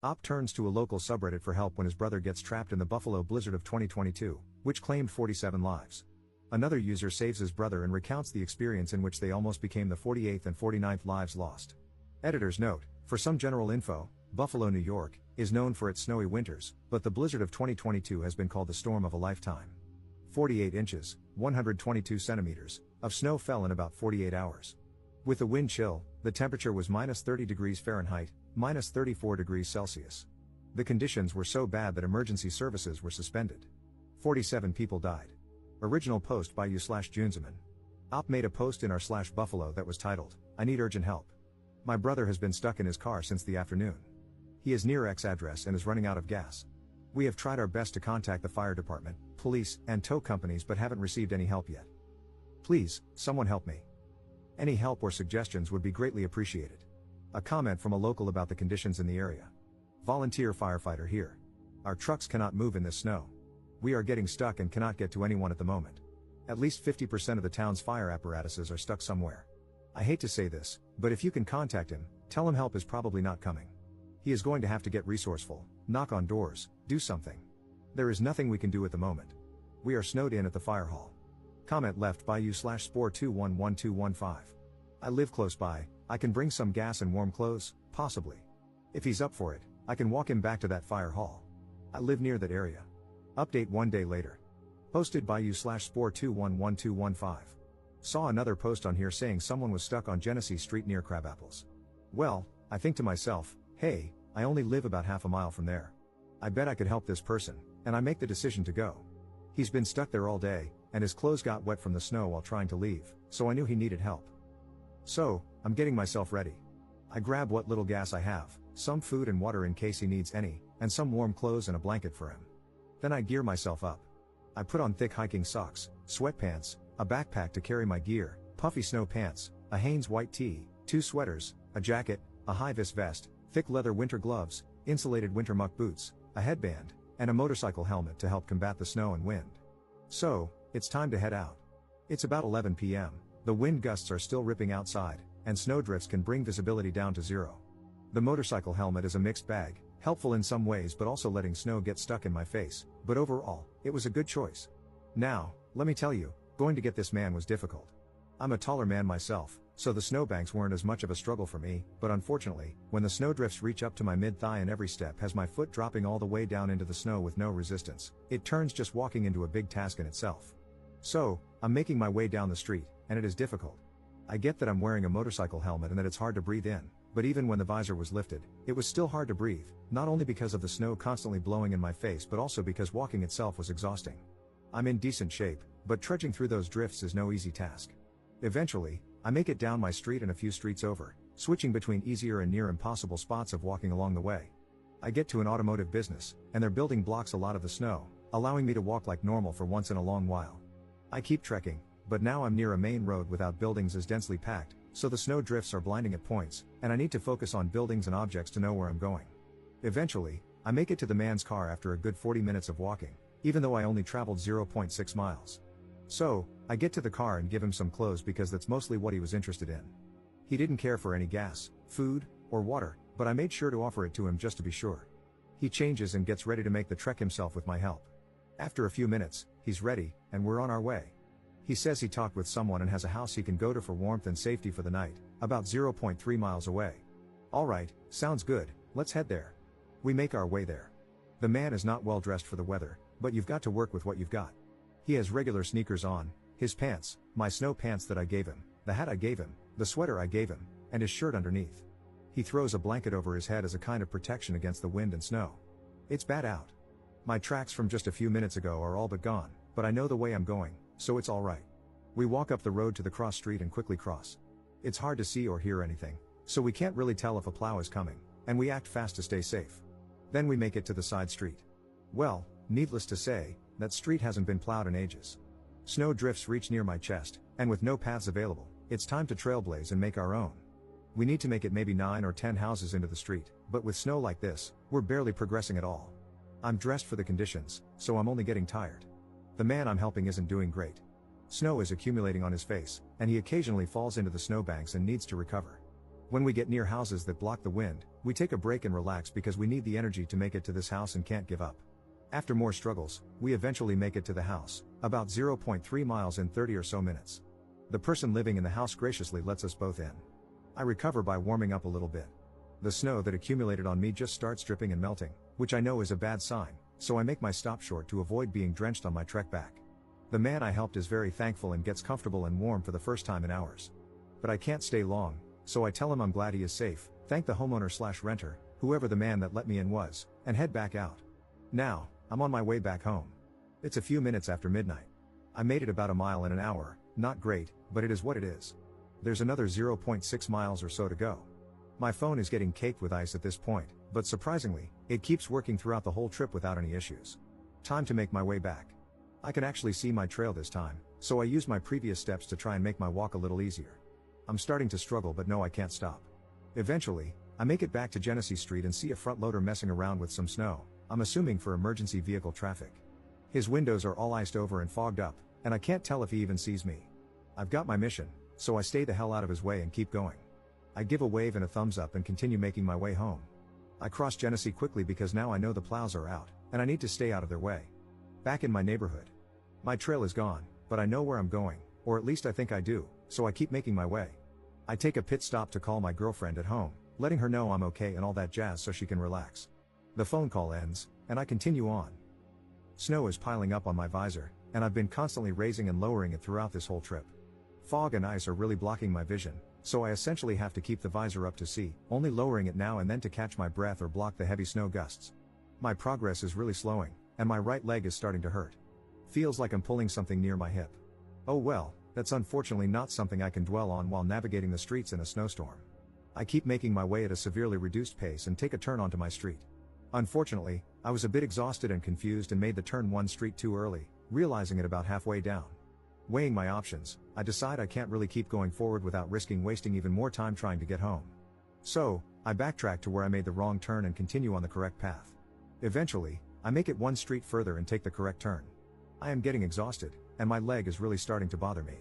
Op turns to a local subreddit for help when his brother gets trapped in the Buffalo blizzard of 2022, which claimed 47 lives. Another user saves his brother and recounts the experience in which they almost became the 48th and 49th lives lost. Editor's note: for some general info, Buffalo, New York, is known for its snowy winters, but the blizzard of 2022 has been called the storm of a lifetime. 48 inches, 122 centimeters, of snow fell in about 48 hours. With the wind chill, the temperature was minus 30 degrees Fahrenheit, minus 34 degrees Celsius. The conditions were so bad that emergency services were suspended. 47 people died. Original post by you/Junzeman. Op made a post in r/Buffalo that was titled, "I need urgent help. My brother has been stuck in his car since the afternoon. He is near X address and is running out of gas. We have tried our best to contact the fire department, police, and tow companies but haven't received any help yet. Please, someone help me. Any help or suggestions would be greatly appreciated." A comment from a local about the conditions in the area. Volunteer firefighter here. Our trucks cannot move in this snow. We are getting stuck and cannot get to anyone at the moment. At least 50% of the town's fire apparatuses are stuck somewhere. I hate to say this, but if you can contact him, tell him help is probably not coming. He is going to have to get resourceful, knock on doors, do something. There is nothing we can do at the moment. We are snowed in at the fire hall. Comment left by you/Spore211215. I live close by, I can bring some gas and warm clothes, possibly. If he's up for it, I can walk him back to that fire hall. I live near that area. Update 1 day later. Posted by you/Spore211215. Saw another post on here saying someone was stuck on Genesee Street near Crabapples. Well, I think to myself, hey, I only live about half a mile from there. I bet I could help this person, and I make the decision to go. He's been stuck there all day, and his clothes got wet from the snow while trying to leave, so I knew he needed help. So, I'm getting myself ready. I grab what little gas I have, some food and water in case he needs any, and some warm clothes and a blanket for him. Then I gear myself up. I put on thick hiking socks, sweatpants, a backpack to carry my gear, puffy snow pants, a Hanes white tee, 2 sweaters, a jacket, a high-vis vest, thick leather winter gloves, insulated winter muck boots, a headband, and a motorcycle helmet to help combat the snow and wind. So, it's time to head out. It's about 11 p.m., the wind gusts are still ripping outside, and snowdrifts can bring visibility down to zero. The motorcycle helmet is a mixed bag, helpful in some ways but also letting snow get stuck in my face, but overall, it was a good choice. Now, let me tell you, going to get this man was difficult. I'm a taller man myself, so the snowbanks weren't as much of a struggle for me, but unfortunately, when the snowdrifts reach up to my mid-thigh and every step has my foot dropping all the way down into the snow with no resistance, it turns just walking into a big task in itself. So, I'm making my way down the street, and it is difficult. I get that I'm wearing a motorcycle helmet and that it's hard to breathe in, but even when the visor was lifted, it was still hard to breathe, not only because of the snow constantly blowing in my face but also because walking itself was exhausting. I'm in decent shape, but trudging through those drifts is no easy task. Eventually, I make it down my street and a few streets over, switching between easier and near impossible spots of walking along the way. I get to an automotive business, and their building blocks a lot of the snow, allowing me to walk like normal for once in a long while. I keep trekking, but now I'm near a main road without buildings as densely packed, so the snow drifts are blinding at points, and I need to focus on buildings and objects to know where I'm going. Eventually, I make it to the man's car after a good 40 minutes of walking, even though I only traveled 0.6 miles. So, I get to the car and give him some clothes because that's mostly what he was interested in. He didn't care for any gas, food, or water, but I made sure to offer it to him just to be sure. He changes and gets ready to make the trek himself with my help. After a few minutes, he's ready, and we're on our way. He says he talked with someone and has a house he can go to for warmth and safety for the night, about 0.3 miles away. Alright, sounds good, let's head there. We make our way there. The man is not well dressed for the weather, but you've got to work with what you've got. He has regular sneakers on, his pants, my snow pants that I gave him, the hat I gave him, the sweater I gave him, and his shirt underneath. He throws a blanket over his head as a kind of protection against the wind and snow. It's bad out. My tracks from just a few minutes ago are all but gone, but I know the way I'm going, so it's alright. We walk up the road to the cross street and quickly cross. It's hard to see or hear anything, so we can't really tell if a plow is coming, and we act fast to stay safe. Then we make it to the side street. Well, needless to say, that street hasn't been plowed in ages. Snow drifts reach near my chest, and with no paths available, it's time to trailblaze and make our own. We need to make it maybe 9 or 10 houses into the street, but with snow like this, we're barely progressing at all. I'm dressed for the conditions, so I'm only getting tired. The man I'm helping isn't doing great. Snow is accumulating on his face, and he occasionally falls into the snowbanks and needs to recover. When we get near houses that block the wind, we take a break and relax because we need the energy to make it to this house and can't give up. After more struggles, we eventually make it to the house, about 0.3 miles in 30 or so minutes. The person living in the house graciously lets us both in. I recover by warming up a little bit. The snow that accumulated on me just starts dripping and melting, which I know is a bad sign, so I make my stop short to avoid being drenched on my trek back. The man I helped is very thankful and gets comfortable and warm for the first time in hours. But I can't stay long, so I tell him I'm glad he is safe, thank the homeowner/renter, whoever the man that let me in was, and head back out. Now, I'm on my way back home. It's a few minutes after midnight. I made it about a mile in an hour, not great, but it is what it is. There's another 0.6 miles or so to go. My phone is getting caked with ice at this point, but surprisingly, it keeps working throughout the whole trip without any issues. Time to make my way back. I can actually see my trail this time, so I use my previous steps to try and make my walk a little easier. I'm starting to struggle but no, I can't stop. Eventually, I make it back to Genesee Street and see a front loader messing around with some snow, I'm assuming for emergency vehicle traffic. His windows are all iced over and fogged up, and I can't tell if he even sees me. I've got my mission, so I stay the hell out of his way and keep going. I give a wave and a thumbs up and continue making my way home. I cross Genesee quickly because now I know the plows are out, and I need to stay out of their way. Back in my neighborhood. My trail is gone, but I know where I'm going, or at least I think I do, so I keep making my way. I take a pit stop to call my girlfriend at home, letting her know I'm okay and all that jazz so she can relax. The phone call ends, and I continue on. Snow is piling up on my visor, and I've been constantly raising and lowering it throughout this whole trip. Fog and ice are really blocking my vision, so I essentially have to keep the visor up to see, only lowering it now and then to catch my breath or block the heavy snow gusts. My progress is really slowing, and my right leg is starting to hurt. Feels like I'm pulling something near my hip. Oh well, that's unfortunately not something I can dwell on while navigating the streets in a snowstorm. I keep making my way at a severely reduced pace and take a turn onto my street. Unfortunately, I was a bit exhausted and confused and made the turn one street too early, realizing it about halfway down. Weighing my options, I decide I can't really keep going forward without risking wasting even more time trying to get home. So, I backtrack to where I made the wrong turn and continue on the correct path. Eventually, I make it one street further and take the correct turn. I am getting exhausted, and my leg is really starting to bother me.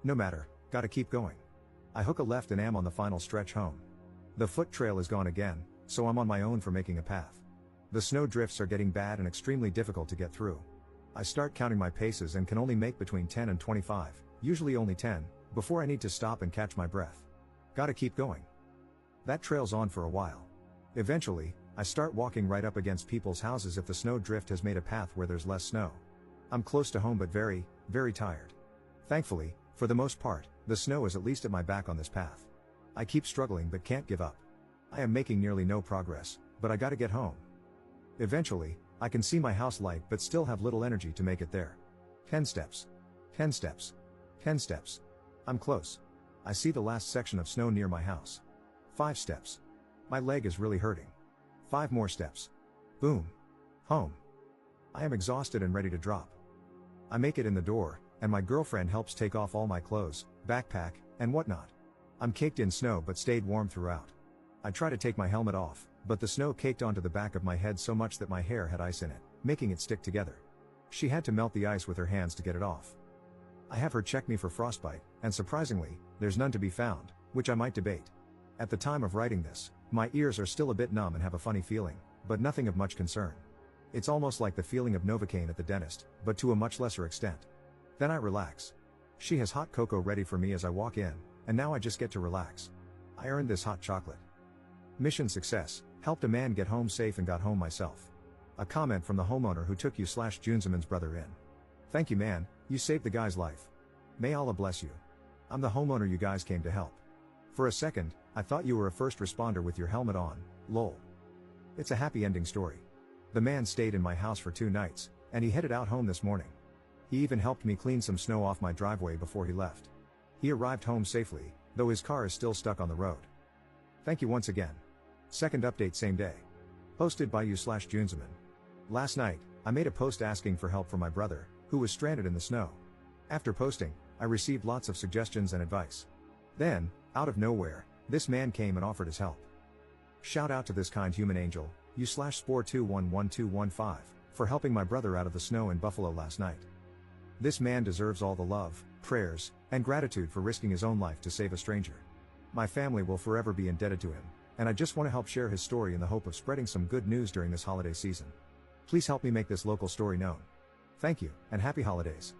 No matter, gotta keep going. I hook a left and am on the final stretch home. The foot trail is gone again, so I'm on my own for making a path. The snow drifts are getting bad and extremely difficult to get through. I start counting my paces and can only make between 10 and 25, usually only 10, before I need to stop and catch my breath. Gotta keep going. That trail's on for a while. Eventually, I start walking right up against people's houses if the snow drift has made a path where there's less snow. I'm close to home but very, very tired. Thankfully, for the most part, the snow is at least at my back on this path. I keep struggling but can't give up. I am making nearly no progress, but I gotta get home. Eventually, I can see my house light but still have little energy to make it there. 10 steps. 10 steps. 10 steps. I'm close. I see the last section of snow near my house. 5 steps. My leg is really hurting. 5 more steps. Boom. Home. I am exhausted and ready to drop. I make it in the door, and my girlfriend helps take off all my clothes, backpack, and whatnot. I'm caked in snow but stayed warm throughout. I try to take my helmet off, but the snow caked onto the back of my head so much that my hair had ice in it, making it stick together. She had to melt the ice with her hands to get it off. I have her check me for frostbite, and surprisingly, there's none to be found, which I might debate. At the time of writing this, my ears are still a bit numb and have a funny feeling, but nothing of much concern. It's almost like the feeling of Novocaine at the dentist, but to a much lesser extent. Then I relax. She has hot cocoa ready for me as I walk in, and now I just get to relax. I earned this hot chocolate. Mission success, helped a man get home safe and got home myself. A comment from the homeowner who took you/Junzeman's brother in. Thank you man, you saved the guy's life. May Allah bless you. I'm the homeowner you guys came to help. For a second, I thought you were a first responder with your helmet on, lol. It's a happy ending story. The man stayed in my house for 2 nights, and he headed out home this morning. He even helped me clean some snow off my driveway before he left. He arrived home safely, though his car is still stuck on the road. Thank you once again. Second update same day. Posted by you/Junzeman. Last night, I made a post asking for help from my brother, who was stranded in the snow. After posting, I received lots of suggestions and advice. Then, out of nowhere, this man came and offered his help. Shout out to this kind human angel, you/Spore211215, for helping my brother out of the snow in Buffalo last night. This man deserves all the love, prayers, and gratitude for risking his own life to save a stranger. My family will forever be indebted to him, and I just want to help share his story in the hope of spreading some good news during this holiday season. Please help me make this local story known. Thank you, and happy holidays.